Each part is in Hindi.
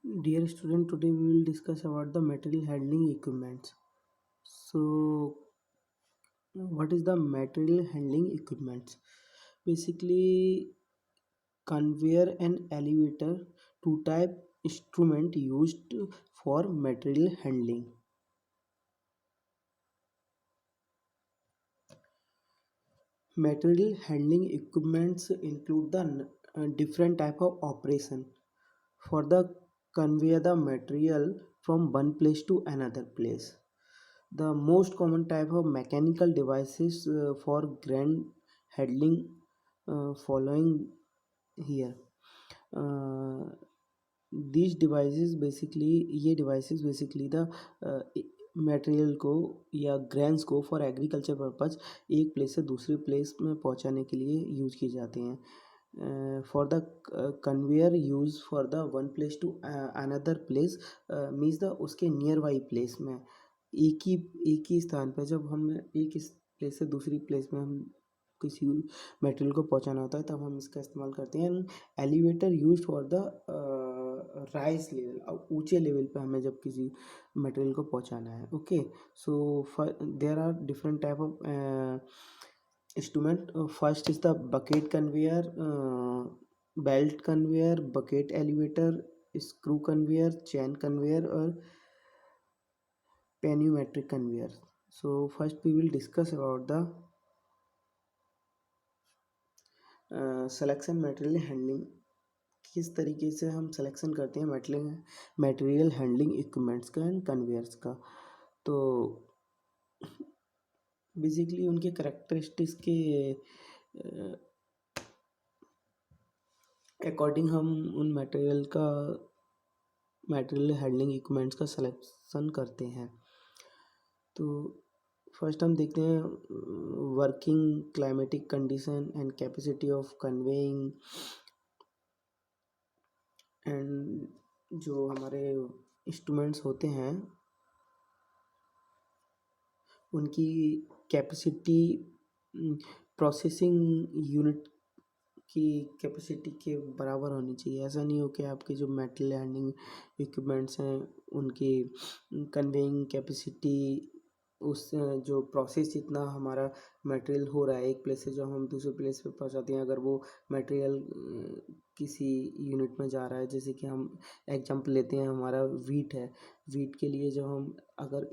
Dear student, today we will discuss about the material handling equipments. So, what is the material handling equipments? Basically, conveyor and elevator, two type instrument used for material handling. Material handling equipments include the different type of operation. For the convey the material from one place to another place. The most common type of mechanical devices for grain handling following here. Uh, these devices basically ये devices basically the मटेरियल को या ग्रेन्स को फॉर एग्रीकल्चर पर्पज एक प्लेस से दूसरे प्लेस में पहुंचाने के लिए यूज किए जाते हैं for the conveyor use for the one place to another place means the उसके नियर बाई प्लेस में एक ही स्थान पर जब हम एक इस प्लेस से दूसरी प्लेस में हम किसी मटेरियल को पहुंचाना होता है तब हम इसका इस्तेमाल करते हैं elevator use for the rise level ऊंचे लेवल पे हमें जब किसी मटेरियल को पहुंचाना है okay so there are different type of instrument first is the bucket conveyor belt conveyor bucket elevator screw conveyor chain conveyor और pneumatic conveyor so first we will discuss about the selection material handling किस तरीके से हम सिलेक्शन करते हैं मटेरियल हैंडलिंग इक्विपमेंट्स का एंड कन्वेयर्स का तो बेसिकली उनके करेक्टरिस्टिक्स के अकॉर्डिंग हम उन मटेरियल हैंडलिंग इक्विपमेंट्स का सिलेक्शन करते हैं तो फर्स्ट हम देखते हैं working climatic condition and capacity of conveying and जो हमारे इंस्ट्रूमेंट्स होते हैं उनकी कैपेसिटी प्रोसेसिंग यूनिट की कैपेसिटी के बराबर होनी चाहिए ऐसा नहीं हो कि आपके जो मेटल हैंडलिंग इक्विपमेंट्स हैं उनकी कन्वेइंग कैपेसिटी उस जो प्रोसेस जितना हमारा मटेरियल हो रहा है एक प्लेस से जो हम दूसरे प्लेस पे पहुंचाते हैं अगर वो मटेरियल किसी यूनिट में जा रहा है जैसे कि हम एग्जांपल लेते हैं हमारा वीट है वीट के लिए जब हम अगर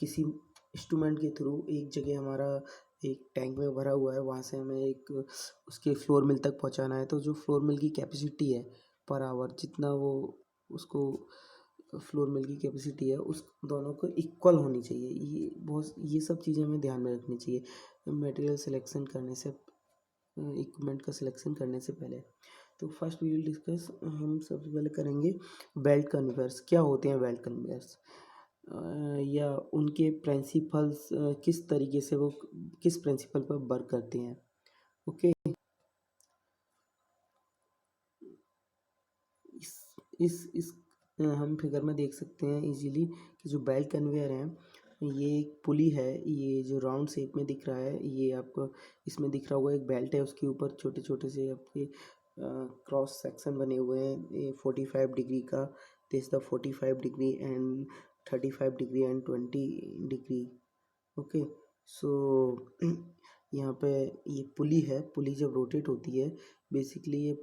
किसी इंस्ट्रूमेंट के थ्रू एक जगह हमारा एक टैंक में भरा हुआ है वहाँ से हमें एक उसके फ्लोर मिल तक पहुँचाना है तो जो फ्लोर मिल की कैपेसिटी है पर आवर जितना वो उसको फ्लोर मिल की कैपेसिटी है उस दोनों को इक्वल होनी चाहिए ये सब चीज़ें हमें ध्यान में रखनी चाहिए मटेरियल सिलेक्शन करने से इक्विपमेंट का सिलेक्शन करने से पहले तो फर्स्ट वी विल डिस्कस हम सबसे पहले करेंगे बेल्ट कन्वेयर्स क्या होते हैं बेल्ट कन्वेयर्स या उनके प्रिंसिपल्स किस तरीके से वो किस प्रिंसिपल पर वर्क करते हैं ओके इस हम फिगर में देख सकते हैं इजीली कि जो बेल्ट कन्वेयर है ये एक पुली है ये जो राउंड शेप में दिख रहा है ये आपको इसमें दिख रहा होगा एक बेल्ट है उसके ऊपर छोटे छोटे से आपके क्रॉस सेक्शन बने हुए हैं ये 45 डिग्री का this the 45 degree and 35 degree and 20 degree okay so यहाँ पे ये पुली है पुली जब रोटेट होती है बेसिकली ये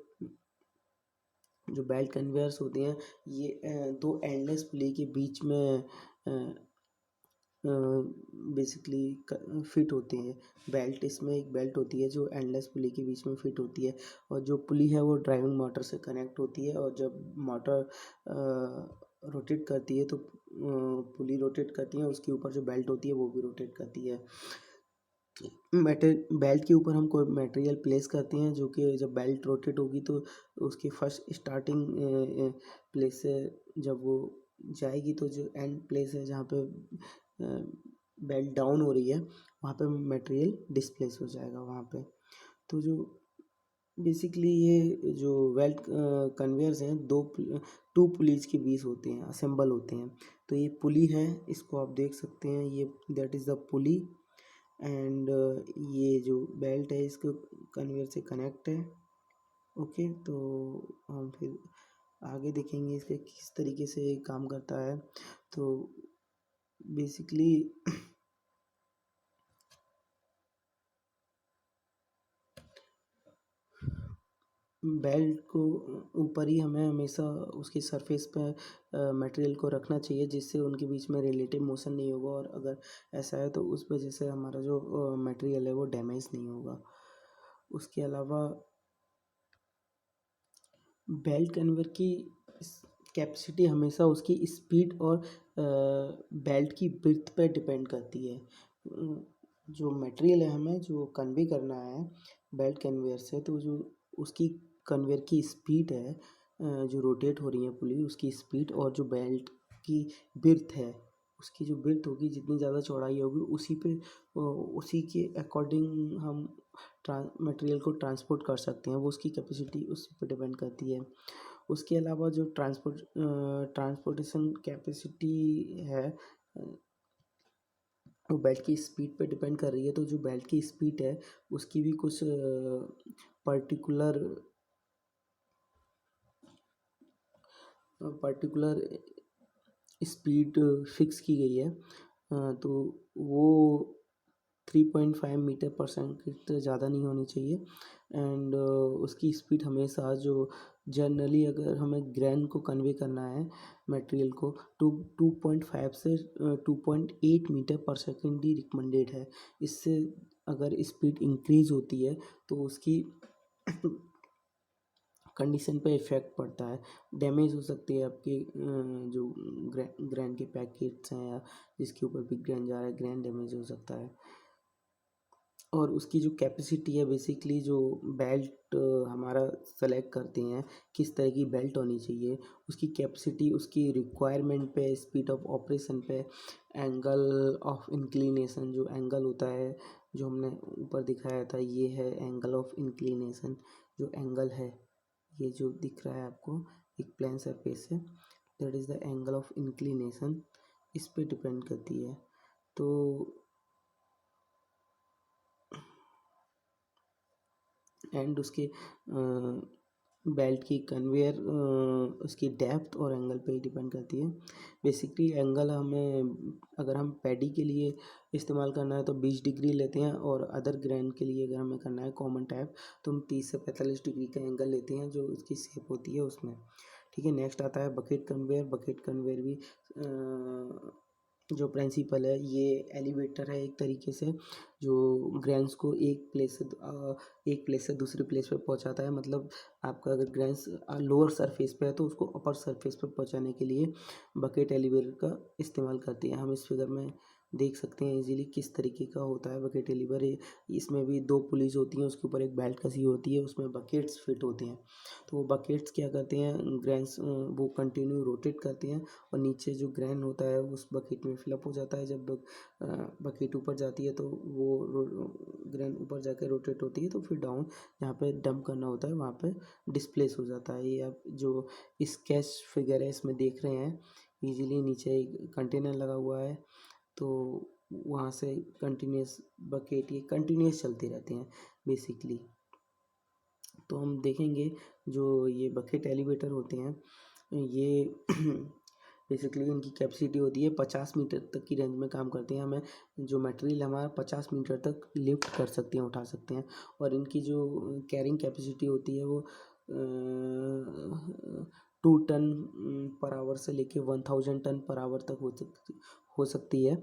जो बेल्ट कन्वेयर्स होते हैं ये दो एंडलेस पुली के बीच में बेसिकली फिट होते हैं बेल्ट इसमें एक बेल्ट होती है जो एंडलेस पुली के बीच में फिट होती है और जो पुली है वो ड्राइविंग मोटर से कनेक्ट होती है और जब मोटर रोटेट करती है तो पुली रोटेट करती है उसके ऊपर जो बेल्ट होती है वो भी रोटेट करती है बेल्ट के ऊपर हम कोई मटेरियल प्लेस करते हैं जो कि जब बेल्ट रोटेट होगी तो उसकी फर्स्ट स्टार्टिंग प्लेस से जब वो जाएगी तो जो एंड प्लेस है जहाँ पे बेल्ट डाउन हो रही है वहाँ पे मटेरियल डिस्प्लेस हो जाएगा वहाँ पे तो जो बेसिकली ये जो बेल्ट कन्वेयर्स हैं टू पुलीज के बीच होते हैं असेंबल होते हैं तो ये पुली है इसको आप देख सकते हैं ये that is the pulley and ये जो बेल्ट है इसको कन्वेयर से कनेक्ट है ओके तो हम फिर आगे देखेंगे इसके किस तरीके से काम करता है। तो बेसिकली बेल्ट को ऊपर ही हमें हमेशा उसकी सरफेस पे मटेरियल को रखना चाहिए, जिससे उनके बीच में रिलेटिव मोशन नहीं होगा, और अगर ऐसा है तो उस वजह से हमारा जो मटेरियल है वो डैमेज नहीं होगा। उसके अलावा बेल्ट कन्वेयर की कैपेसिटी हमेशा उसकी स्पीड और बेल्ट की विड्थ पे डिपेंड करती है। जो मटेरियल है हमें जो कन्वे करना है बेल्ट कन्वेयर से, तो जो उसकी कन्वेयर की स्पीड है, जो रोटेट हो रही है पुली उसकी स्पीड, और जो बेल्ट की विड्थ है उसकी जो विड्थ होगी, जितनी ज़्यादा चौड़ाई होगी उसी के अकॉर्डिंग हम मटेरियल को ट्रांसपोर्ट कर सकते हैं। वो उसकी कैपेसिटी उस पर डिपेंड करती है। उसके अलावा जो ट्रांसपोर्टेशन कैपेसिटी है वो बेल्ट की स्पीड पे डिपेंड कर रही है। तो जो बेल्ट की स्पीड है उसकी भी कुछ पर्टिकुलर पर्टिकुलर स्पीड फिक्स की गई है। तो वो 3.5 मीटर पर सेकंड से ज़्यादा नहीं होनी चाहिए। एंड उसकी स्पीड हमेशा जो जनरली अगर हमें ग्रेन को कन्वे करना है मटेरियल को, 2.5 से 2.8 मीटर पर सेकंड ही रिकमेंडेड है। इससे अगर स्पीड इंक्रीज होती है तो उसकी कंडीशन पे इफ़ेक्ट पड़ता है, डैमेज हो सकती है आपकी जो ग्रैंड के पैकेट्स हैं या जिसके ऊपर भी ग्रैंड जा रहा है, ग्रैंड डैमेज हो सकता है। और उसकी जो कैपेसिटी है बेसिकली जो बेल्ट हमारा सेलेक्ट करते हैं किस तरह की बेल्ट होनी चाहिए, उसकी कैपेसिटी उसकी रिक्वायरमेंट पे, स्पीड ऑफ ऑपरेशन पे, एंगल ऑफ इंक्लिनेशन जो एंगल होता है जो हमने ऊपर दिखाया था, ये है एंगल ऑफ इंक्लिनेशन। जो एंगल है ये जो दिख रहा है आपको एक प्लेन सरफेस है, that is the angle of inclination, इस पे डिपेंड करती है। तो एंड उसके बेल्ट की कन्वेयर उसकी डेप्थ और एंगल पे ही डिपेंड करती है। बेसिकली एंगल हमें अगर हम पैडी के लिए इस्तेमाल करना है तो 20 डिग्री लेते हैं, और अदर ग्रैंड के लिए अगर हमें करना है कॉमन टाइप तो हम 30 से 45 डिग्री का एंगल लेते हैं जो उसकी शेप होती है उसमें। ठीक है, नेक्स्ट आता है बकेट कन्वेयर। बकेट कन्वेयर भी जो प्रिंसिपल है ये एलिवेटर है एक तरीके से, जो ग्रेन्स को एक प्लेस से दूसरी प्लेस पे पहुंचाता है। मतलब आपका अगर ग्रेन्स लोअर सरफेस पे है तो उसको अपर सरफेस पे पहुंचाने के लिए बकेट एलिवेटर का इस्तेमाल करते हैं। हम इस फिगर में देख सकते हैं इजीली किस तरीके का होता है बकेट एलिवर। इसमें भी दो पुलीज होती हैं, उसके ऊपर एक बेल्ट कसी होती है, उसमें बकेट्स फिट होते हैं। तो वो बकेट्स क्या करते हैं, ग्रेन्स वो कंटिन्यू रोटेट करते हैं, और नीचे जो ग्रेन होता है उस बकेट में फिलअप हो जाता है। जब बकेट ऊपर जाती है तो वो ग्रेन ऊपर जाकर रोटेट होती है, तो फिर डाउन जहाँ पे डंप करना होता है वहाँ पे डिस्प्लेस हो जाता है। ये आप जो स्केच फिगर है इसमें देख रहे हैं, इजीली नीचे एक कंटेनर लगा हुआ है, तो वहाँ से कंटिन्यूस बकेट ये कंटिन्यूस चलते रहते हैं बेसिकली। तो हम देखेंगे जो ये बकेट एलिवेटर होते हैं ये बेसिकली इनकी कैपेसिटी होती है 50 मीटर तक की रेंज में काम करते हैं। हमें जो मटेरियल हमारा 50 मीटर तक लिफ्ट कर सकते हैं, उठा सकते हैं। और इनकी जो कैरिंग कैपेसिटी होती है वो 2 टन पर आवर से लेके 1000 टन पर आवर तक हो सकती है।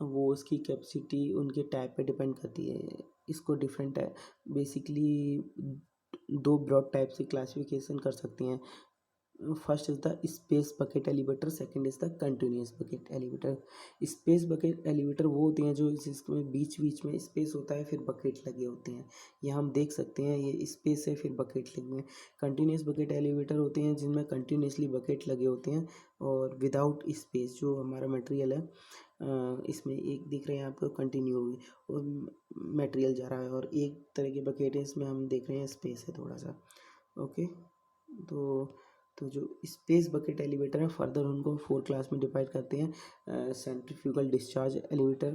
वो उसकी कैपेसिटी उनके टाइप पे डिपेंड करती है। इसको डिफरेंट है बेसिकली दो ब्रॉड टाइप से क्लासिफिकेशन कर सकते हैं। First is the space bucket elevator, second is the continuous bucket elevator. Space bucket elevator वो होते हैं जो जिसमें बीच बीच में स्पेस होता है, फिर बकेट लगे होते हैं। ये हम देख सकते हैं, ये स्पेस है फिर बकेट लगे हैं। कंटिन्यूस बकेट एलिवेटर होते हैं जिनमें कंटिन्यूसली बकेट लगे होते हैं और विदाउट स्पेस। जो हमारा मटेरियल है इसमें एक दिख रहे हैं आपको कंटिन्यू और मटेरियल जा रहा है, और एक तरह के बकेट है इसमें हम देख रहे हैं स्पेस है थोड़ा सा। ओके, तो जो स्पेस बकेट एलिवेटर है फर्दर उनको 4 क्लास में डिवाइड करते हैं। Centrifugal discharge elevator,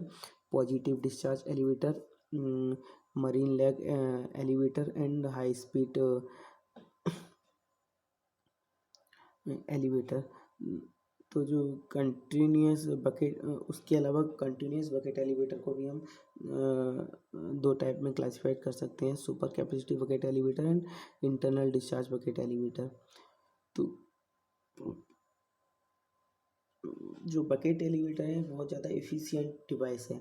positive discharge elevator, marine leg elevator and high speed elevator. तो जो कंटिन्यूअस बकेट, उसके अलावा कंटिन्यूअस बकेट एलिवेटर को भी हम दो टाइप में क्लासिफाइड कर सकते हैं, super capacity bucket elevator and internal discharge bucket elevator. तो जो बकेट एलिवेटर है बहुत ज़्यादा एफिशिएंट डिवाइस है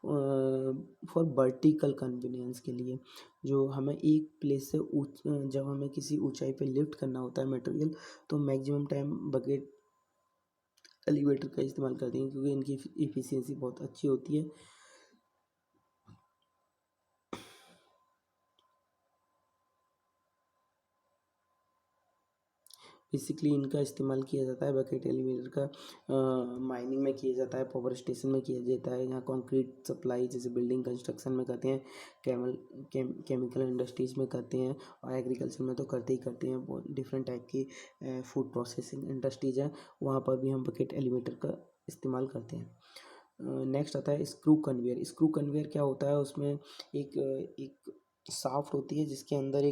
फॉर वर्टिकल कन्वीनियंस के लिए। जो हमें एक प्लेस से जब हमें किसी ऊंचाई पे लिफ्ट करना होता है मटेरियल, तो मैक्सिमम टाइम बकेट एलिवेटर का इस्तेमाल करते हैं क्योंकि इनकी एफिशिएंसी बहुत अच्छी होती है। बेसिकली इनका इस्तेमाल किया जाता है बकेट एलिवेटर का माइनिंग में किया जाता है, पावर स्टेशन में किया जाता है, यहाँ कंक्रीट सप्लाई जैसे बिल्डिंग कंस्ट्रक्शन में करते हैं, केमिकल इंडस्ट्रीज़ में करते हैं, और एग्रीकल्चर में तो करते ही करते हैं। बहुत डिफरेंट टाइप की फूड प्रोसेसिंग इंडस्ट्रीज हैं, वहाँ पर भी हम बकेट एलिवेटर का इस्तेमाल करते हैं। नेक्स्ट आता है स्क्रू कन्वेयर। स्क्रू कन्वेयर क्या होता है, उसमें एक शाफ्ट होती है जिसके अंदर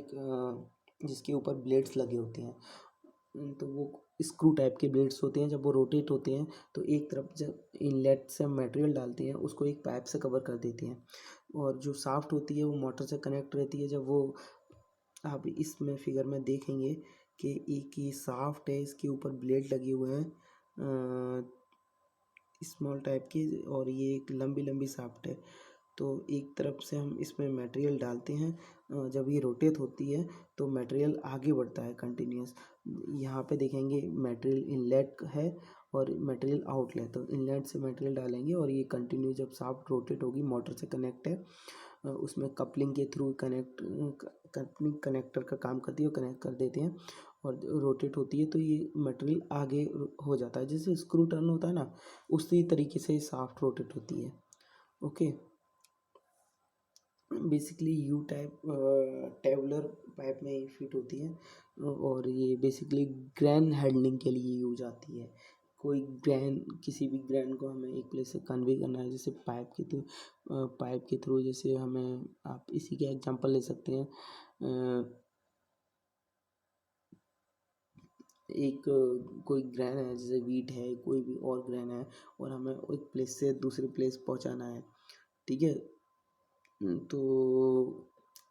जिसके ऊपर ब्लेड्स लगे होते हैं। तो वो स्क्रू टाइप के ब्लेड्स होते हैं, जब वो रोटेट होते हैं तो एक तरफ जब इनलेट से मटेरियल डालते हैं उसको एक पाइप से कवर कर देते हैं, और जो शाफ्ट होती है वो मोटर से कनेक्ट रहती है। जब वो आप इसमें फिगर में देखेंगे कि एक ये शाफ्ट है, इसके ऊपर ब्लेड लगे हुए हैं स्मॉल टाइप की, और ये एक लंबी लंबी शाफ्ट है। तो एक तरफ से हम इसमें मटेरियल डालते हैं, जब ये रोटेट होती है तो मटेरियल आगे बढ़ता है कंटिन्यूस। यहाँ पे देखेंगे मटेरियल इनलेट है और मटेरियल आउटलेट, तो इनलेट से मटेरियल डालेंगे और ये कंटिन्यू जब शाफ्ट रोटेट होगी, मोटर से कनेक्ट है, उसमें कपलिंग के थ्रू कपलिंग कनेक्टर का काम करती है, कनेक्ट कर देते हैं और रोटेट होती है तो ये मटेरियल आगे हो जाता है। जैसे स्क्रू टर्न होता है ना, उसी तरीके से शाफ्ट रोटेट होती है। Okay, basically you type tabular pipe में फिट होती है, और ये बेसिकली ग्रेन हैंडलिंग के लिए यूज आती है। कोई ग्रेन, किसी भी ग्रेन को हमें एक प्लेस से कन्वे करना है, जैसे पाइप के थ्रू, जैसे हमें आप इसी का एग्जांपल ले सकते हैं। एक कोई ग्रेन है, जैसे वीट है, कोई भी और ग्रेन है, और हमें एक प्लेस से दूसरे प्लेस पहुंचाना है, ठीक है। तो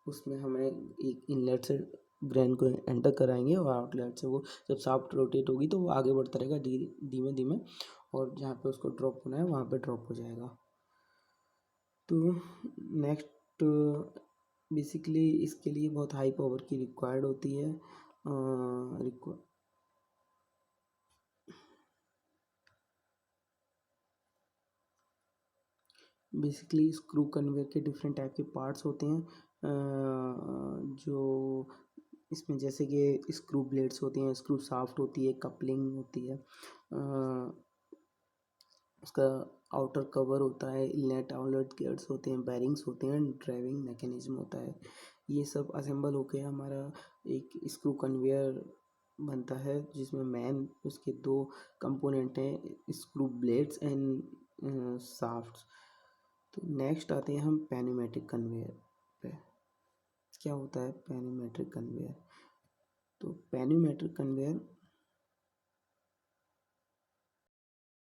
उसमें हमें एक इनलेट से ग्रेन को एंटर कराएंगे और आउटलेट से वो जब शाफ्ट रोटेट होगी तो वो आगे बढ़ता रहेगा धीमे धीमे, और जहाँ पे उसको ड्रॉप होना है वहाँ पे ड्रॉप हो जाएगा। तो नेक्स्ट, बेसिकली इसके लिए बहुत हाई पावर की रिक्वायर्ड होती है। बेसिकली स्क्रू कन्वेयर के डिफरेंट टाइप के पार्ट्स होते हैं, जो इसमें जैसे कि स्क्रू ब्लेड्स होती हैं, स्क्रू शाफ्ट होती है, कपलिंग होती है, उसका आउटर कवर होता है, इनलेट आउटलेट गियर्स होते हैं, बैरिंग्स होते हैं, ड्राइविंग मैकेनिज्म होता है। ये सब असेंबल होके हमारा एक स्क्रू कन्वेयर बनता है, जिसमें मेन उसके दो कंपोनेंट हैं, स्क्रू ब्लेड्स एंड शाफ्ट्स। तो नेक्स्ट आते हैं हम पैन्यूमेटिक कन्वेयर पे। क्या होता है पैन्यूमेट्रिक कन्वेयर? तो पैन्यूमेट्रिक कन्वेयर